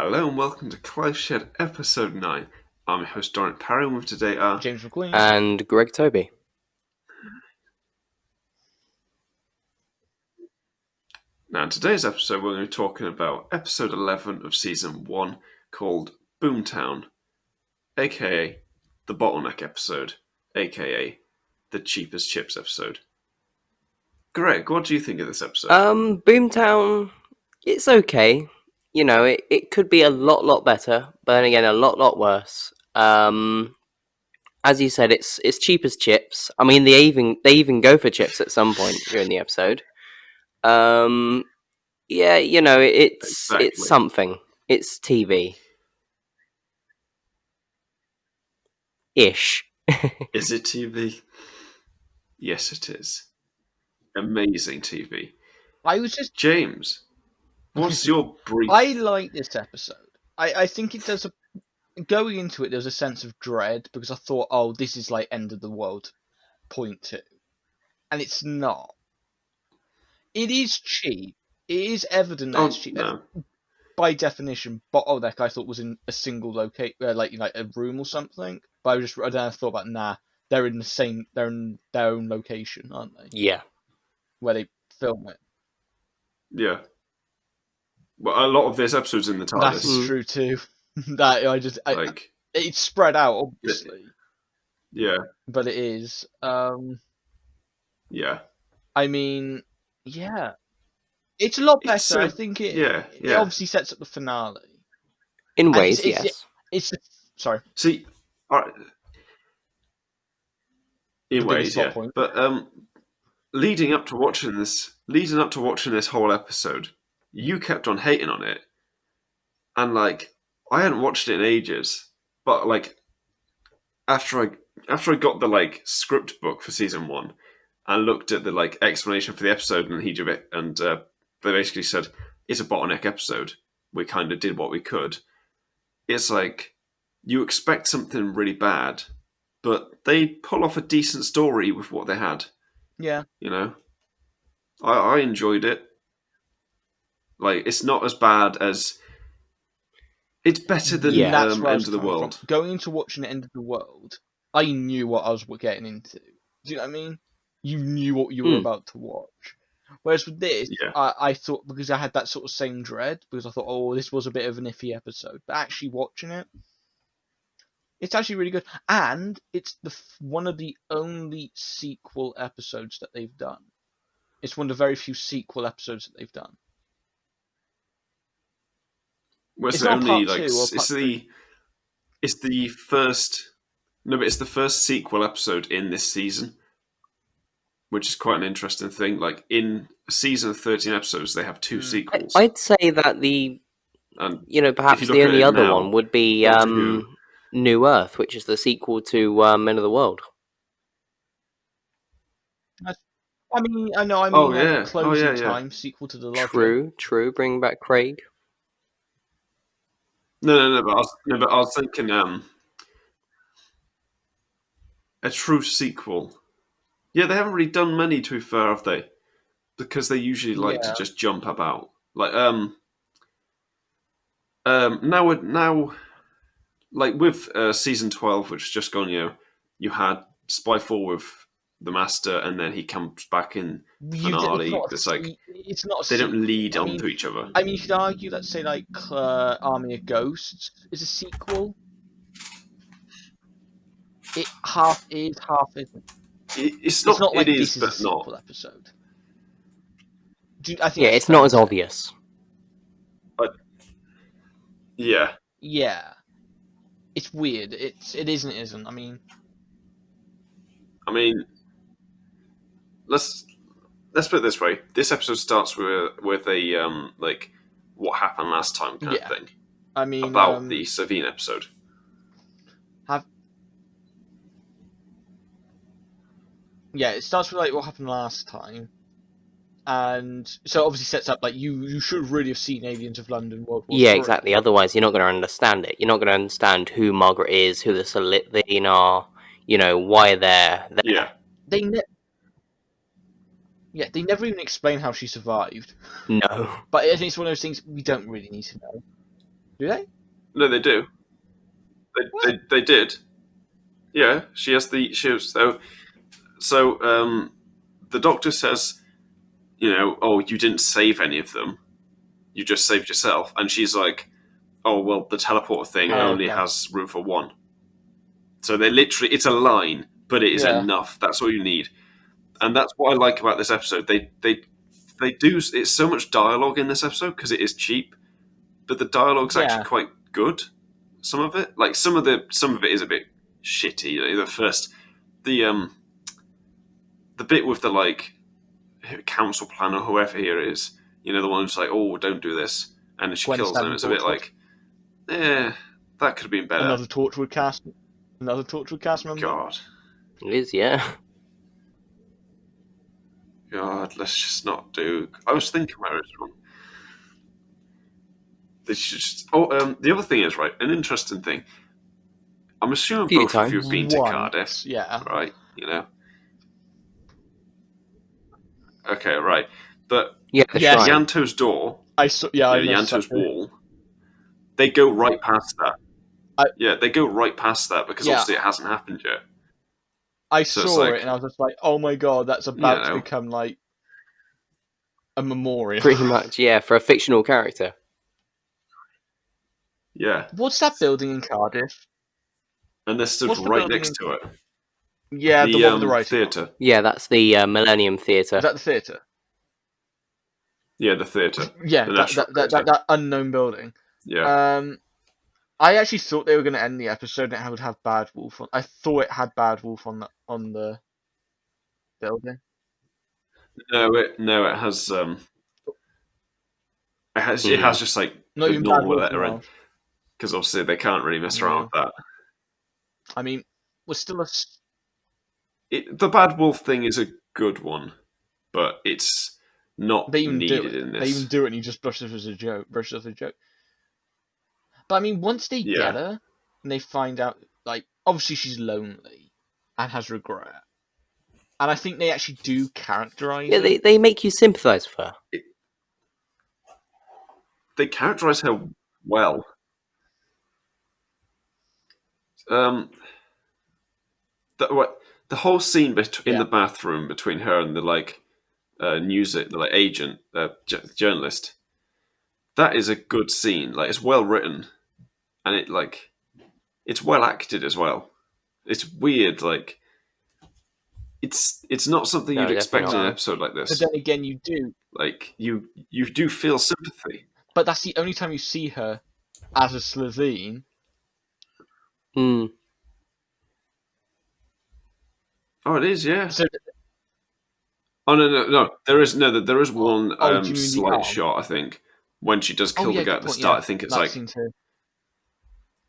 Hello and welcome to Clive Shed episode 9. I'm your host Dorian Parry, and with today are James McQueen and Greg Toby. Now in today's episode we're going to be talking about episode 11 of season 1 called Boomtown, aka the bottleneck episode, aka the cheapest chips episode. Greg, what do you think of this episode? Boomtown, it's okay. You know, it could be a lot better, but then again, a lot worse. As you said, it's cheap as chips. I mean, they even go for chips at some point during the episode. Yeah, you know, it's something. It's TV. Ish. Is it TV? Yes, it is. Amazing TV. James, what's your brief? I like this episode. I think it does going into it, there was a sense of dread because I thought, oh, this is like end of the world point 2. And it's not. It is cheap. It is evident that it's cheap. No. By definition, bottleneck I thought was in a single location, like a room or something. But I don't thought about they're in their own location, aren't they? Yeah. Where they film it. Yeah. Well, a lot of this episode's in the TARDIS. That's true too. It's spread out, obviously. Yeah. But it is. Yeah. I mean, yeah. It's a lot better. I think it obviously sets up the finale. In ways, yes. Sorry. See, in ways, yeah. Point. But leading up to watching this whole episode, you kept on hating on it, and like I hadn't watched it in ages. But like after I got the like script book for season 1 and looked at the like explanation for the episode, and they basically said it's a bottleneck episode. We kind of did what we could. It's like you expect something really bad, but they pull off a decent story with what they had. Yeah. You know? I enjoyed it. Like, it's not as bad as... It's better than End of the World. From. Going into watching End of the World, I knew what I was getting into. Do you know what I mean? You knew what you were about to watch. Whereas with this, I thought, because I had that sort of same dread, because I thought, oh, this was a bit of an iffy episode. But actually watching it, it's actually really good. And it's one of the only sequel episodes that they've done. It's one of the very few sequel episodes that they've done. Well, it's only like it's the first. No, but it's the first sequel episode in this season, which is quite an interesting thing. Like in a season of 13 episodes, they have 2 sequels. I'd say that perhaps the only other one would be New Earth, which is the sequel to End of the World. I mean, Closing Time, sequel to the Lodger. True. Bring back Craig. No. But I was thinking, a true sequel. Yeah, they haven't really done many, to be fair, have they? Because they usually like to just jump about. Like, now, like with season 12, which has just gone, you had Spyfall with the Master, and then he comes back in finale. It's not. They don't lead onto each other. I mean, you could argue that, say, like Army of Ghosts is a sequel. It is, half isn't. It's not like this is but a sequel not. Episode. I think it's not as obvious. But yeah. It's weird. It isn't. I mean, let's put it this way. This episode starts with a like what happened last time kind of thing. I mean, about the Savine episode. It starts with like what happened last time, and so obviously sets up like you should really have seen Aliens of London World War III. Exactly. Otherwise, you're not going to understand it. You're not going to understand who Margaret is, who the Salithine are. Why they're there. Yeah. They never even explain how she survived. No. But I think it's one of those things we don't really need to know. Do they? No, they do. They did. Yeah, she has the so the doctor says, oh, you didn't save any of them. You just saved yourself. And she's like, oh, well, the teleport thing only has room for one. So they literally, it's a line, but it is enough. That's all you need. And that's what I like about this episode. They do, it's so much dialogue in this episode because it is cheap, but the dialogue's actually quite good. Some of it, like some of it is a bit shitty. The bit with the like council plan or whoever here is, the one who's like, oh, don't do this, and she kills them. It's a bit like, that could have been better. Another Torchwood cast member. God, it is, yeah. God, let's just not do. I was thinking about it wrong. They should just. The other thing is, right, an interesting thing. I'm assuming both of you have been to Cardiff, right? Okay, right, but Yanto's door. Yanto's wall. They go right past that. They go right past that because obviously it hasn't happened yet. I saw it and I was just like, oh my god, that's about to become like a memorial. Pretty much, yeah, for a fictional character. Yeah. What's that building in Cardiff? And they're stood right next to it. Yeah, the one with the writing. Theatre. Yeah, that's the Millennium Theatre. Is that the theatre? Yeah, the theatre. Yeah, that unknown building. Yeah. I actually thought they were going to end the episode and it would have Bad Wolf on. I thought it had Bad Wolf on the building. No, it has. It has just like not the normal lettering because obviously they can't really mess around with that. I mean, we're still the Bad Wolf thing is a good one, but it's not needed in this. They even do it and you just brush it as a joke. But I mean, once they get her and they find out, like, obviously she's lonely and has regret, and I think they actually do characterize her. Yeah, they make you sympathise with her. They characterize her well. The whole scene in the bathroom between her and the agent, journalist. That is a good scene. Like, it's well written, and it's well acted as well. It's weird, like it's not something you'd expect in an episode like this. But then again, you do. Like you do feel sympathy. But that's the only time you see her as a Slitheen. Mm. Oh, it is, yeah. No. There is one slight shot, I think, when she does kill the guy at the start. I think it's like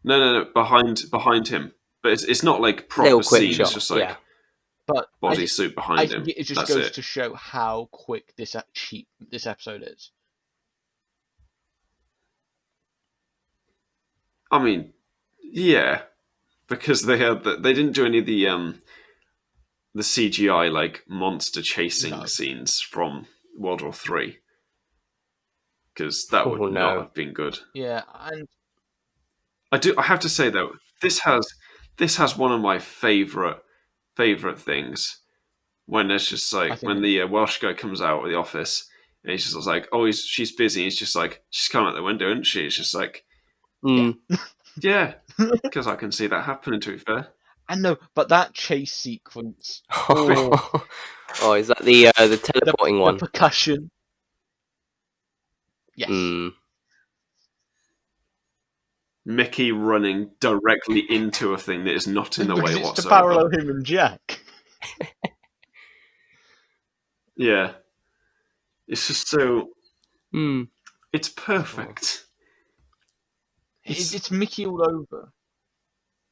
no, behind him, but it's not like proper scene. Shot. It's just like bodysuit behind him. It just goes to show how quick this episode is. I mean, yeah, because they didn't do any of the CGI like monster chasing scenes from World War III, because that would not have been good. Yeah, and I have to say though, this has one of my favorite things when it's just like when the Welsh guy comes out of the office and he's just like, oh, she's busy. He's just like, she's coming out the window, isn't she? It's just like, yeah, because I can see that happening. To be fair, I know, but that chase sequence. Oh, is that the teleporting one? The percussion. Yes. Mickey running directly into a thing that is not in the way whatsoever. To parallel him and Jack. Yeah. It's just so... It's perfect. It's Mickey all over.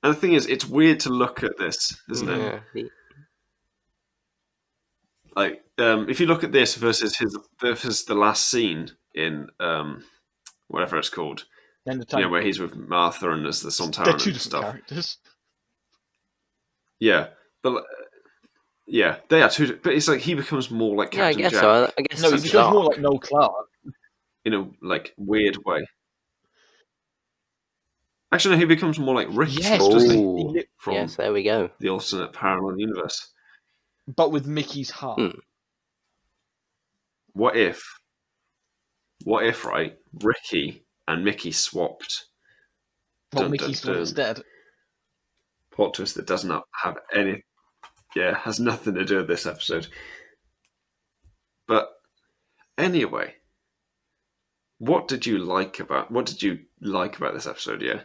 And the thing is, it's weird to look at this, isn't it? Like, if you look at this versus the last scene in whatever it's called, where he's with Martha and there's the Sontaran and stuff. Characters. Yeah, but they are two. But it's like he becomes more like Captain Jack. So. I guess he becomes more like Noel Clarke in a like weird way. Actually, no, he becomes more like Rick, Yes, doesn't he? From yes, there we go. The alternate parallel universe. But with Mickey's heart. What if, right, Ricky and Mickey swapped? Well, Mickey's the one that's dead. Plot twist that doesn't have any... Yeah, has nothing to do with this episode. But anyway, what did you like about this episode? Yeah,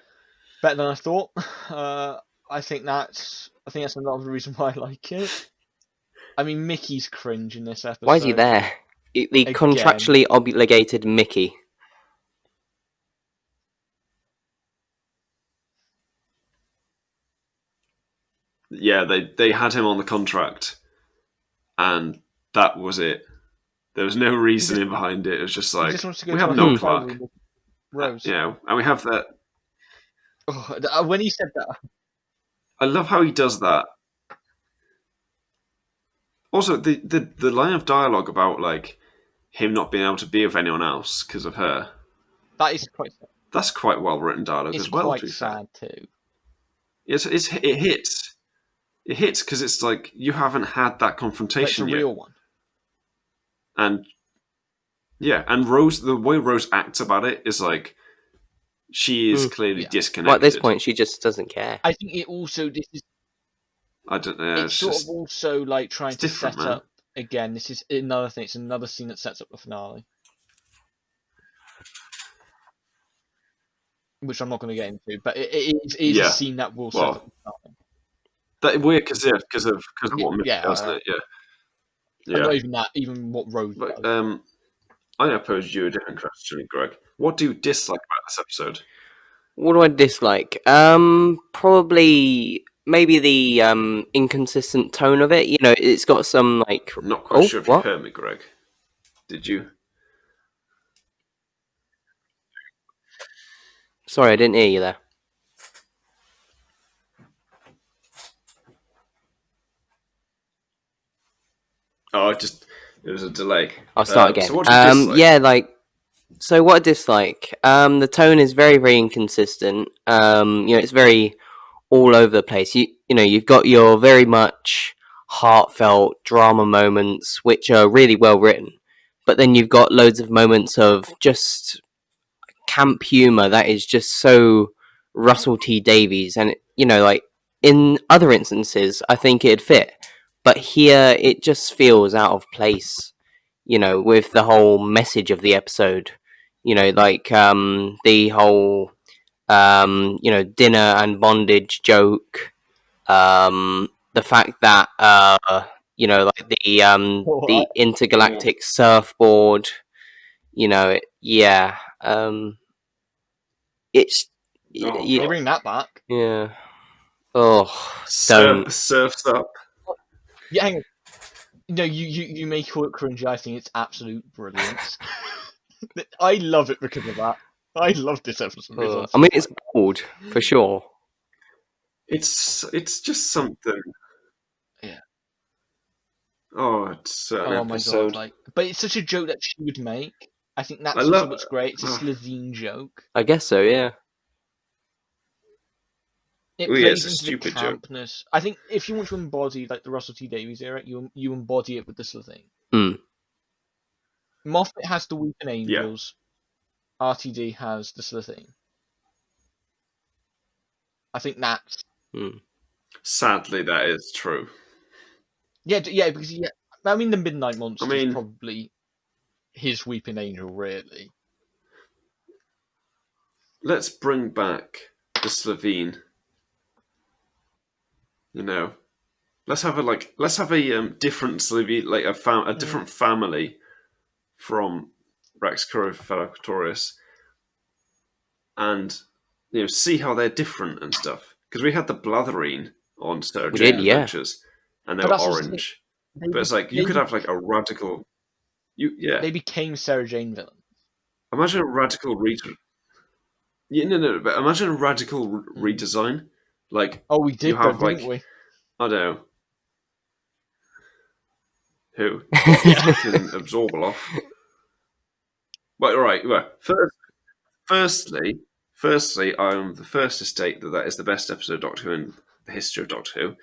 better than I thought. I think that's another reason why I like it. I mean, Mickey's cringe in this episode. Why is he there? The contractually obligated Mickey. Yeah, they had him on the contract, and that was it. There was no reasoning behind it. It was just like, we have no Clark. Rose. And we have that. Oh, when he said that, I love how he does that. Also, the line of dialogue about like him not being able to be with anyone else because of her. That is quite sad. That's quite well written dialogue as well. It's quite sad too. It hits. It hits because it's like you haven't had that confrontation yet. It's a real one. And yeah, and Rose, the way Rose acts about it is like she is clearly disconnected. Well, at this point, she just doesn't care. I think it also I don't know. It's sort of also like trying to set up again. This is another thing. It's another scene that sets up the finale, which I'm not going to get into. But it is a scene that will set up the finale. That weird because of what Mickey does, isn't it? Yeah. And not even that. Even what Rose does. I'm going to pose you a different question, Greg. What do you dislike about this episode? What do I dislike? Probably maybe the inconsistent tone of it. You know, it's got some like. I'm not quite sure if you heard me, Greg. Did you? Sorry, I didn't hear you there. Oh, there was a delay. I'll start again. So what do you dislike? Yeah, so what I dislike, the tone is very, very inconsistent. You know, it's very all over the place. You know, you've got your very much heartfelt drama moments, which are really well written, but then you've got loads of moments of just camp humor that is just so Russell T Davies, and you know, like in other instances, I think it'd fit, but here it just feels out of place. You know, with the whole message of the episode. You know, like the whole you know, dinner and bondage joke. The fact that you know, like the intergalactic surfboard. You know, it's they bring that back. Yeah. Oh, surfs up. Yeah, hang on. No, you may call it cringy. I think it's absolute brilliance. I love it because of that. I love this episode. I mean, it's bold for sure. It's just something. Yeah. Oh, it's an episode. My God, but it's such a joke that she would make. I think that's also what's great. It's a Slovene joke. I guess so. Yeah. It plays into the campness. Joke. I think if you want to embody like the Russell T Davies era, you embody it with the Slovene. Moffat has the Weeping Angels. Yeah. RTD has the Slovene. I think that's. Sadly, that is true. Yeah, because I mean, the Midnight Monster is probably his Weeping Angel, really. Let's bring back the Slovene. You know, let's have a different Slovene, like a different family from Rex Coratorius, and you know, see how they're different and stuff. Because we had the Blatherine on Sarah Jane Adventures, and they were orange. But it's like you could have like a radical. They became Sarah Jane villains. Imagine a radical but imagine a radical redesign. Like we did, didn't we? I don't know. Who? Can absorb a lot. Well, right. Well, firstly, Firstly, I'm the first to state that is the best episode of Doctor Who in the history of Doctor Who.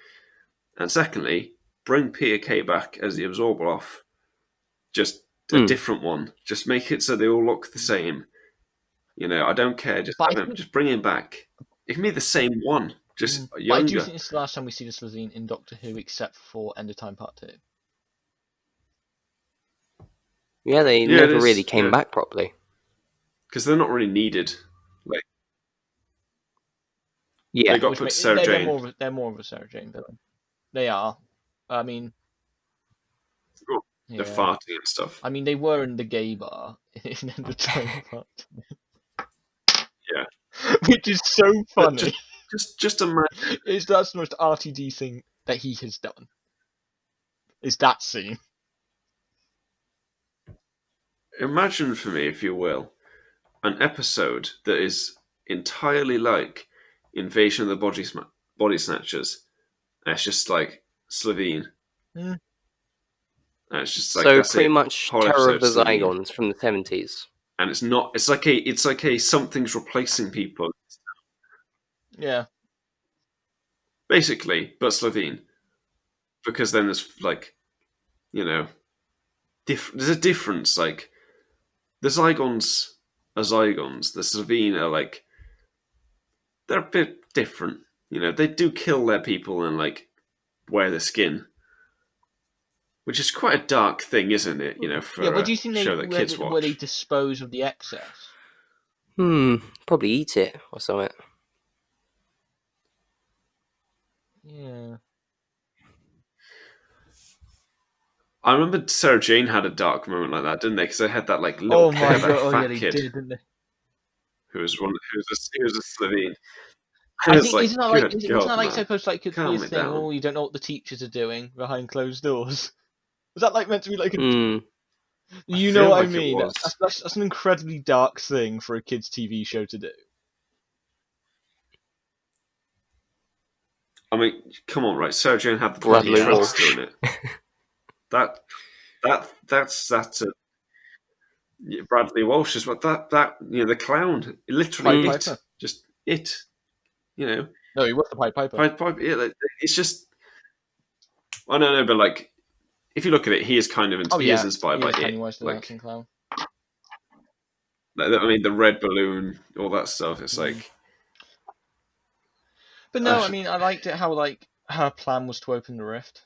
And secondly, bring Peter Kay back as the Absorbaloff. Just a different one. Just make it so they all look the same. I don't care. Just bring him back. It can be the same one, just younger. But I do think it's the last time we see the Slovene in Doctor Who, except for End of Time Part 2. Yeah, they never really came back properly. Because they're not really needed. Yeah, they got put Sarah Jane. They're more of a Sarah Jane villain. They are. I mean, they're farting and stuff. I mean, they were in the gay bar in End of Time Part 2. Yeah, which is so funny. Just imagine. That's the most RTD thing that he has done. Is that scene? Imagine for me, if you will, an episode that is entirely like Invasion of the Body Snatchers. And it's just like Slovene. And it's just like so pretty much Terror of the Zygons from the 70s. And it's not. It's like a something's replacing people. Yeah. Basically, but Slovene. Because then there's there's a difference. Like the Zygons are Zygons. The Slovene are they're a bit different. They do kill their people and wear the skin, which is quite a dark thing, isn't it? For what do you think show that kids watch. Where they dispose of the excess? Probably eat it or something. Yeah. I remember Sarah Jane had a dark moment like that, didn't they? Because they had that little fat kid did, didn't they? who was a Slovene. I think isn't that supposed to be a thing? Down. Oh, you don't know what the teachers are doing behind closed doors. Was that meant to be like a? You know what I mean? That's an incredibly dark thing for a kids' TV show to do. I mean, come on, right? Sarah Jane had the Bradley Walsh doing it. That's a Bradley Walsh is what that the clown literally it. No, he was the Pied Piper. Pied Piper. Yeah, it's just I don't know, but if you look at it, he is kind of he is inspired by it. Clown. I mean, the red balloon, all that stuff. It's But no, I mean, I liked it how her plan was to open the rift.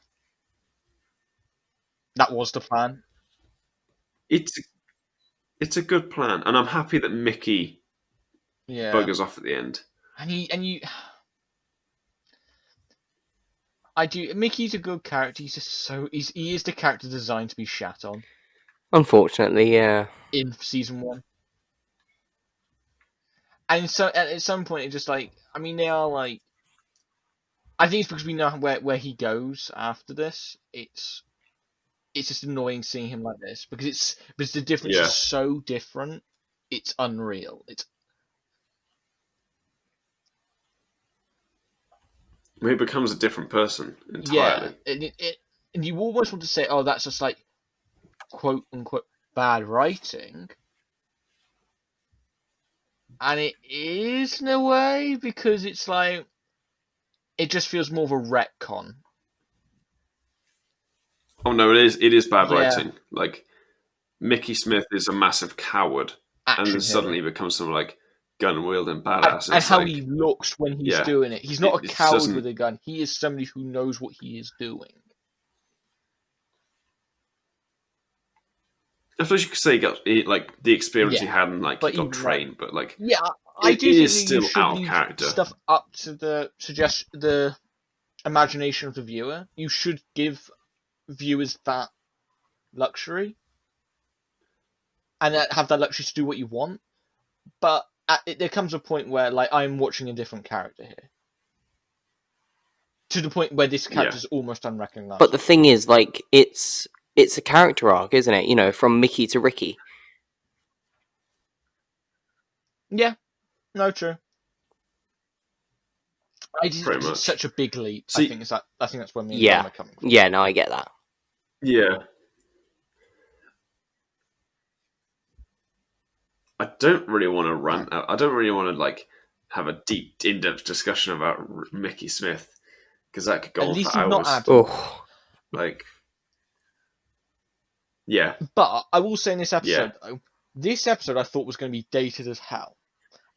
That was the plan. It's a good plan, and I'm happy that Mickey buggers off at the end. Mickey's a good character. He's just he is the character designed to be shat on. Unfortunately, yeah. In season 1, and so at some point, it's just I mean, they are I think it's because we know where he goes after this. It's just annoying seeing him like this because the difference is so different. It's unreal. He becomes a different person entirely. Yeah, and you almost want to say, "Oh, that's just quote unquote bad writing," and it is in a way because it's it just feels more of a retcon. Oh no, it is bad writing. Mickey Smith is a massive coward, and then suddenly becomes some gun wielding badass. And how he looks when he's doing it. He's not a coward with a gun. He is somebody who knows what he is doing. I suppose you could say he got the experience he had and he got trained, but I do it think is still out of character. Stuff up to the imagination of the viewer. You should give viewers that luxury and have that luxury to do what you want. But there comes a point where I'm watching a different character here, to the point where this character is almost unrecognizable. But the thing is, it's a character arc, isn't it? From Mickey to Ricky. Yeah, no, true. It's such a big leap. I think that's where me and Dom are coming from. Yeah, no, I get that. Yeah. I don't really want to rant. I don't really want to like have a deep, in-depth discussion about Mickey Smith because that could go on for hours. Like, yeah. But I will say in this episode, though, this episode I thought was going to be dated as hell.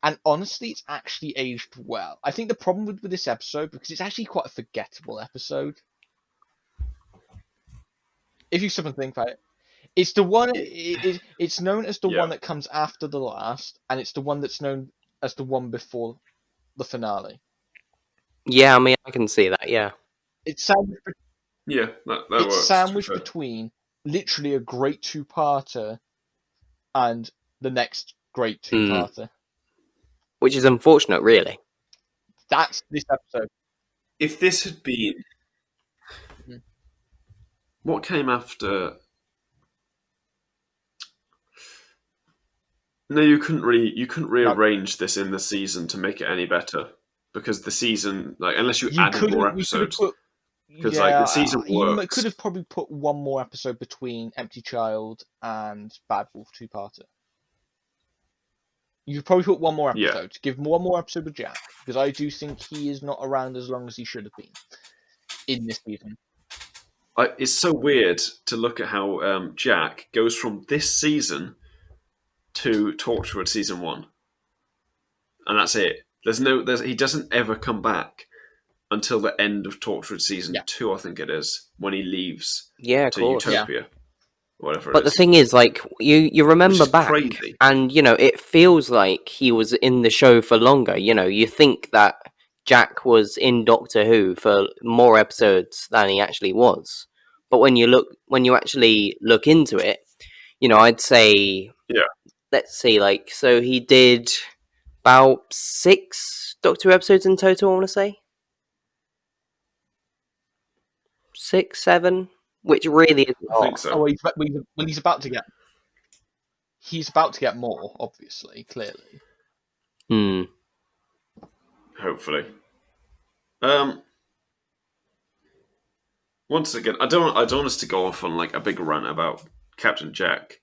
And honestly, it's actually aged well. I think the problem with this episode, because it's actually quite a forgettable episode. If you stop and think about it, it's the one. It's known as the one that comes after the last, and it's the one that's known as the one before the finale. Yeah, I mean, I can see that. Yeah, it's sandwiched. Yeah, that it's works. Sandwiched between literally a great two-parter and the next great two-parter, which is unfortunate, really. That's this episode. If this had been what came after. No, you couldn't rearrange this in the season to make it any better because the season, like, unless you added more episodes, because like the season works. You could have probably put one more episode between Empty Child and Bad Wolf two-parter. You could probably put one more episode. Yeah. Give one more episode with Jack, because I do think he is not around as long as he should have been in this season. It's so weird to look at how Jack goes from this season to Torchwood season 1, and that's it. He doesn't ever come back until the end of Torchwood season 2, I think it is, when he leaves to Utopia, whatever. But the thing is, like, you remember back, crazy. And you know it feels like he was in the show for longer. You know, you think that Jack was in Doctor Who for more episodes than he actually was. But when you actually look into it, you know, I'd say, let's see, like, so he did about 6 Doctor Who episodes in total, I want to say. 6, 7, which really is a lot. I think so. When he's about to get... He's about to get more, obviously, clearly. Hopefully. Once again, I don't want us to go off on like a big rant about Captain Jack.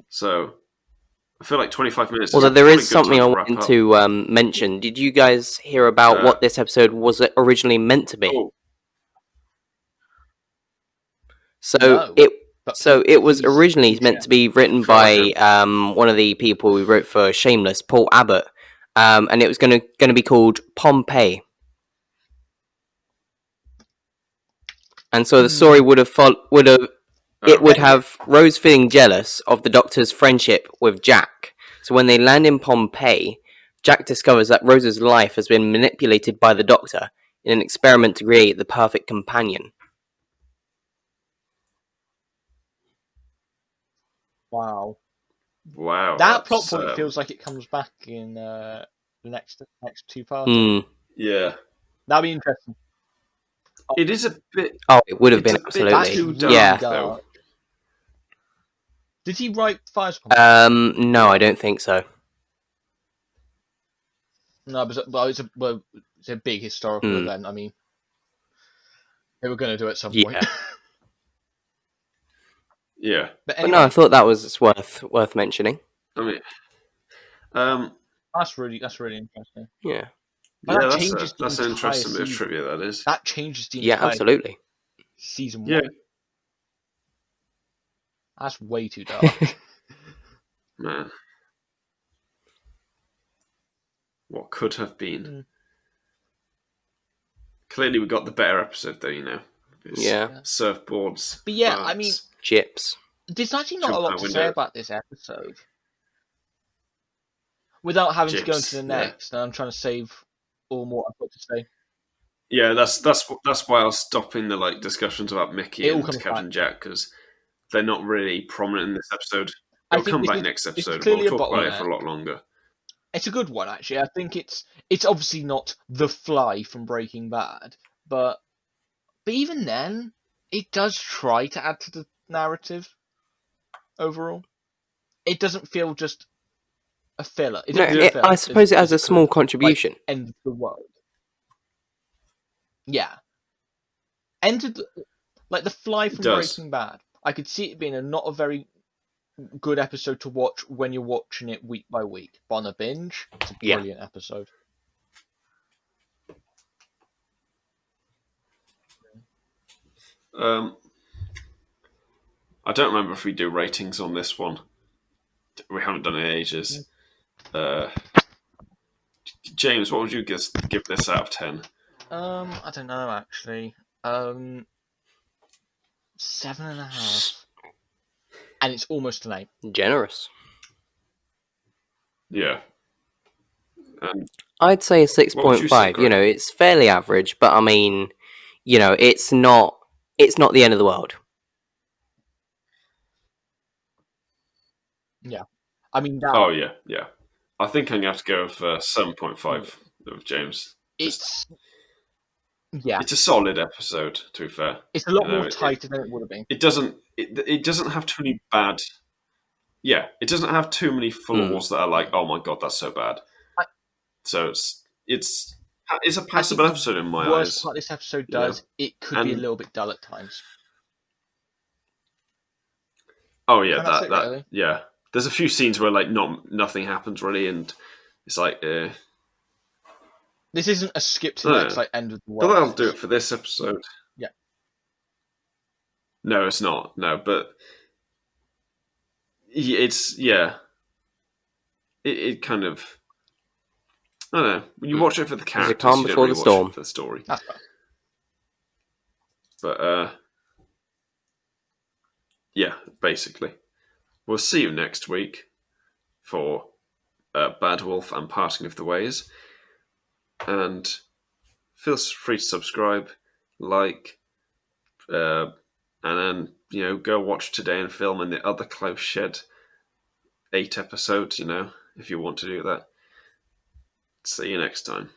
So I feel like 25 minutes. Although there is something I wanted to mention. Did you guys hear about what this episode was originally meant to be? Oh. So it was originally meant to be written by one of the people who wrote for Shameless, Paul Abbott, and it was going to be called Pompeii. And so the story would have Rose feeling jealous of the Doctor's friendship with Jack. So when they land in Pompeii, Jack discovers that Rose's life has been manipulated by the Doctor in an experiment to create the perfect companion. Wow. That plot point feels like it comes back in the next two parts. Yeah. That'd be interesting. It is a bit. Oh, it would have been absolutely. Yeah. Dark. Did he write Fires? No, I don't think so. No, but it's a big historical event. I mean, they were going to do it at some point. Yeah. But, anyway, no, I thought that was worth mentioning. I mean, that's really interesting. Yeah. But that's an interesting bit of trivia. That is. That changes the entire absolutely. Season 1. Yeah. That's way too dark. Man. What could have been? Clearly, we got the better episode, though. You know. Surfboards. But yeah, farts, I mean, chips. There's actually not a lot to say about this episode. Without having to go into the next, and I'm trying to save all more I've got to say. Yeah, that's why I was stopping the discussions about Mickey and Captain Jack, because they're not really prominent in this episode. They'll come back next episode. We'll talk about it for a lot longer. It's a good one, actually. I think it's obviously not the Fly from Breaking Bad, but even then, it does try to add to the narrative overall. It doesn't feel just a filler. I suppose it has a small contribution. End of the world. Yeah. Ended the Fly from Breaking Bad. I could see it being not a very good episode to watch when you're watching it week by week. But on a binge, it's a brilliant episode. I don't remember if we do ratings on this one. We haven't done it in ages. James, what would you give this out of 10? I don't know actually. 7.5, and it's almost an 8. Generous. Yeah. I'd say 6.5. You know, it's fairly average, but I mean, you know, it's not the end of the world. Yeah, I mean. Oh yeah. I think I'm gonna have to go for 7.5 with James. It's a solid episode. To be fair, it's a lot more tighter than it would have been. It doesn't have too many bad. Yeah, it doesn't have too many flaws that are like, oh my god, that's so bad. So it's a passable episode in my eyes. The worst part this episode does, it could be a little bit dull at times. Oh yeah, yeah. There's a few scenes where like nothing happens really, and it's like. This isn't a skip to the next like end of the world. But that'll do it for this episode. Yeah. No, it's not. No, but it's It kind of. I don't know. You watch it for the characters. The calm before the storm. For the story. That's right. But yeah, basically, we'll see you next week for Bad Wolf and Parting of the Ways, and feel free to subscribe, like, and then go watch Today in Film and the other Close Shed 8 episodes. If you want to do that. See you next time.